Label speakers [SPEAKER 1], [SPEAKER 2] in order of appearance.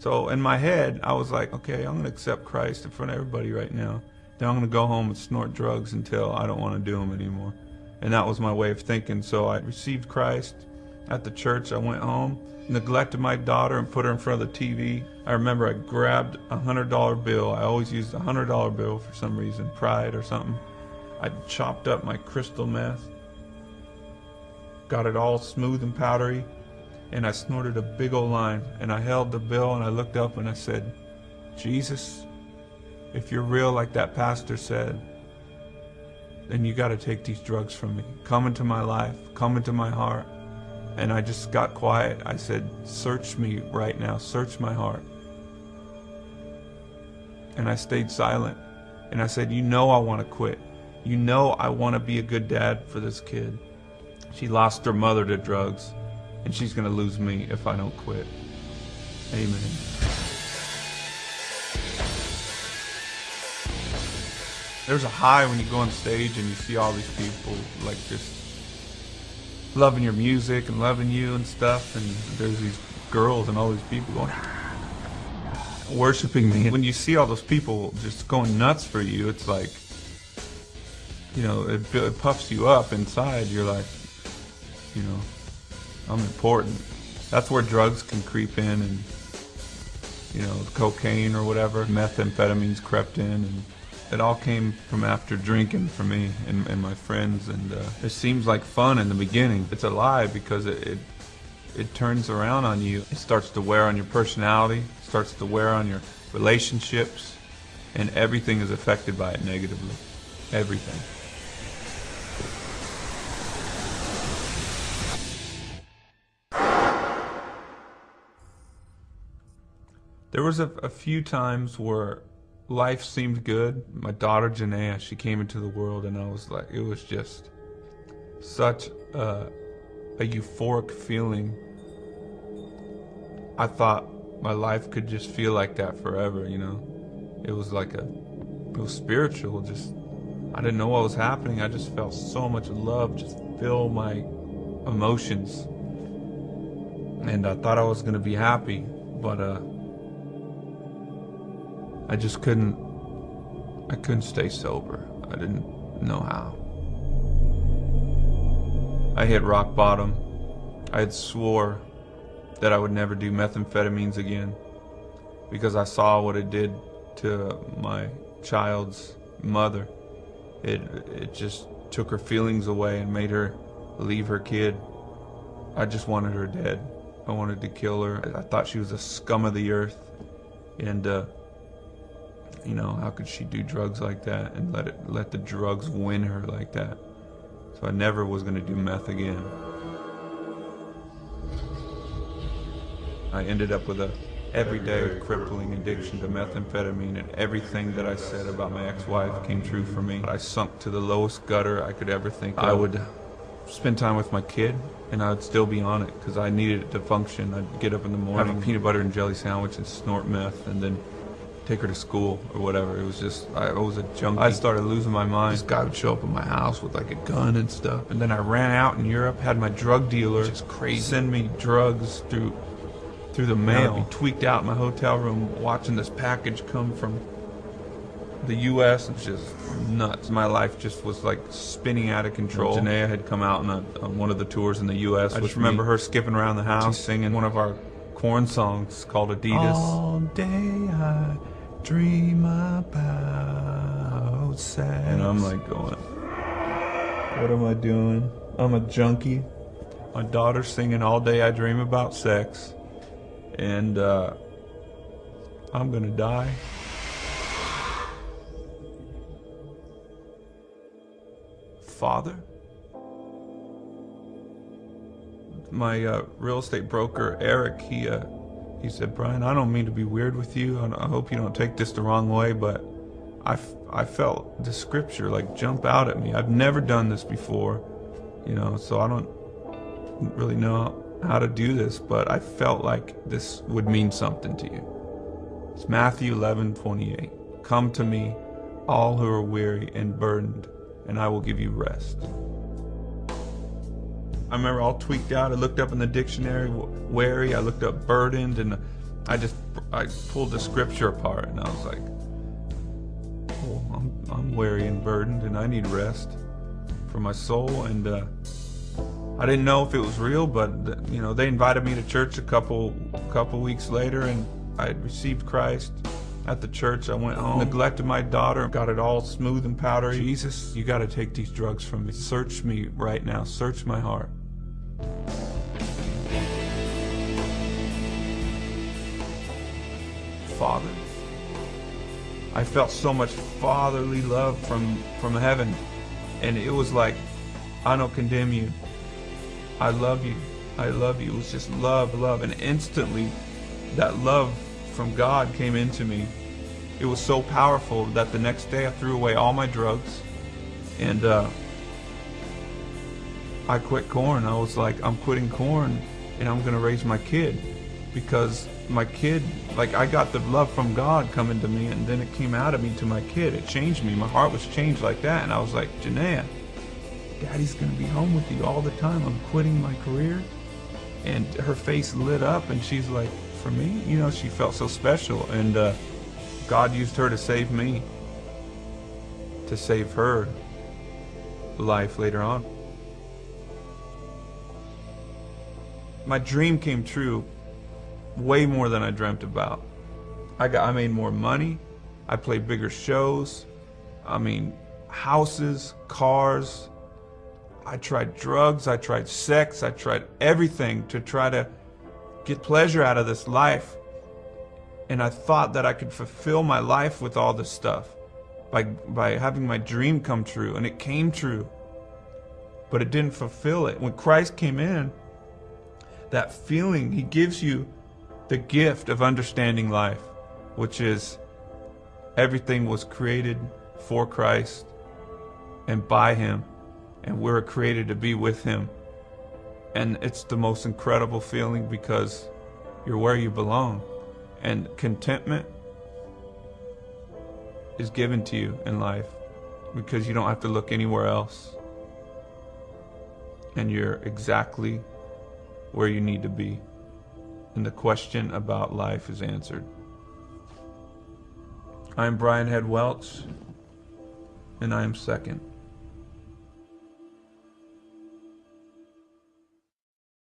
[SPEAKER 1] So in my head, I was like, okay, I'm gonna accept Christ in front of everybody right now. Then I'm gonna go home and snort drugs until I don't want to do them anymore. And that was my way of thinking. So I received Christ at the church. I went home, neglected my daughter and put her in front of the TV. I remember I grabbed a $100 bill. I always used a $100 bill for some reason, pride or something. I chopped up my crystal meth, got it all smooth and powdery, and I snorted a big old line. And I held the bill and I looked up and I said, Jesus, if you're real like that pastor said, then you got to take these drugs from me. Come into my life, come into my heart. And I just got quiet. I said, search me right now, search my heart. And I stayed silent. And I said, you know I want to quit. You know I want to be a good dad for this kid. She lost her mother to drugs, and she's going to lose me if I don't quit. Amen. There's a high when you go on stage and you see all these people like just loving your music and loving you and stuff, and there's these girls and all these people going worshiping me. When you see all those people just going nuts for you, it's like, you know, it puffs you up inside. You're like, you know, I'm important. That's where drugs can creep in, and, you know, cocaine or whatever, methamphetamines crept in, and it all came from after drinking for me and my friends. And it seems like fun in the beginning. It's a lie, because it turns around on you. It starts to wear on your personality, starts to wear on your relationships, and everything is affected by it negatively. Everything. There was a few times where life seemed good. My daughter Janaea, she came into the world, and I was like, it was just such a euphoric feeling. I thought my life could just feel like that forever, you know. It was like it was spiritual. Just, I didn't know what was happening. I just felt so much love just fill my emotions, and I thought I was gonna be happy, but I just couldn't stay sober. I didn't know how. I hit rock bottom. I had swore that I would never do methamphetamines again, because I saw what it did to my child's mother. It just took her feelings away and made her leave her kid. I just wanted her dead. I wanted to kill her. I thought she was a scum of the earth, and you know, how could she do drugs like that and let the drugs win her like that? So I never was going to do meth again. I ended up with a everyday crippling addiction to methamphetamine, and everything that I said about my ex-wife came true for me. I sunk to the lowest gutter I could ever think of. I would spend time with my kid, and I would still be on it because I needed it to function. I'd get up in the morning, have a peanut butter and jelly sandwich and snort meth, and then take her to school or whatever. It was just, I was a junkie. I started losing my mind. This guy would show up at my house with like a gun and stuff. And then I ran out in Europe, had my drug dealer just crazy send me drugs through the mail. I'd be tweaked out in my hotel room watching this package come from the U.S. It's just nuts. My life just was like spinning out of control. Janaea had come out on one of the tours in the U.S. I just remember her skipping around the house singing one of our Korn songs called Adidas. All day I dream about sex. And I'm like going, what am I doing? I'm a junkie. My daughter's singing All Day I Dream About Sex. And I'm gonna die. Father? My real estate broker, Eric, he said, Brian, I don't mean to be weird with you. I hope you don't take this the wrong way, but I felt the scripture like jump out at me. I've never done this before, you know, so I don't really know how to do this, but I felt like this would mean something to you. It's Matthew 11:28. Come to me, all who are weary and burdened, and I will give you rest. I remember all tweaked out. I looked up in the dictionary, weary. I looked up burdened, and I just I pulled the scripture apart and I was like, oh, I'm weary and burdened and I need rest for my soul. And I didn't know if it was real, but you know, they invited me to church a couple weeks later, and I had received Christ at the church. I went home, neglected my daughter, got it all smooth and powdery. Jesus, you got to take these drugs from me. Search me right now. Search my heart. Father. I felt so much fatherly love from heaven, and it was like, I don't condemn you. I love you. I love you. It was just love, love, and instantly that love from God came into me. It was so powerful that the next day I threw away all my drugs, and I quit corn. I was like, I'm quitting corn and I'm gonna raise my kid, because my kid, like, I got the love from God coming to me, and then it came out of me to my kid. It changed me. My heart was changed like that, and I was like, Janaea, Daddy's gonna be home with you all the time. I'm quitting my career. And her face lit up, and she's like, for me? You know, she felt so special, and God used her to save me, to save her life later on. My dream came true way more than I dreamt about. I made more money. I played bigger shows. I mean, houses, cars. I tried drugs, I tried sex, I tried everything to try to get pleasure out of this life. And I thought that I could fulfill my life with all this stuff by having my dream come true, and it came true. But it didn't fulfill it. When Christ came in, that feeling, he gives you the gift of understanding life, which is everything was created for Christ and by him. And we're created to be with him. And it's the most incredible feeling, because you're where you belong. And contentment is given to you in life, because you don't have to look anywhere else. And you're exactly where you need to be. And the question about life is answered. I'm Brian Head Welch, and I am second.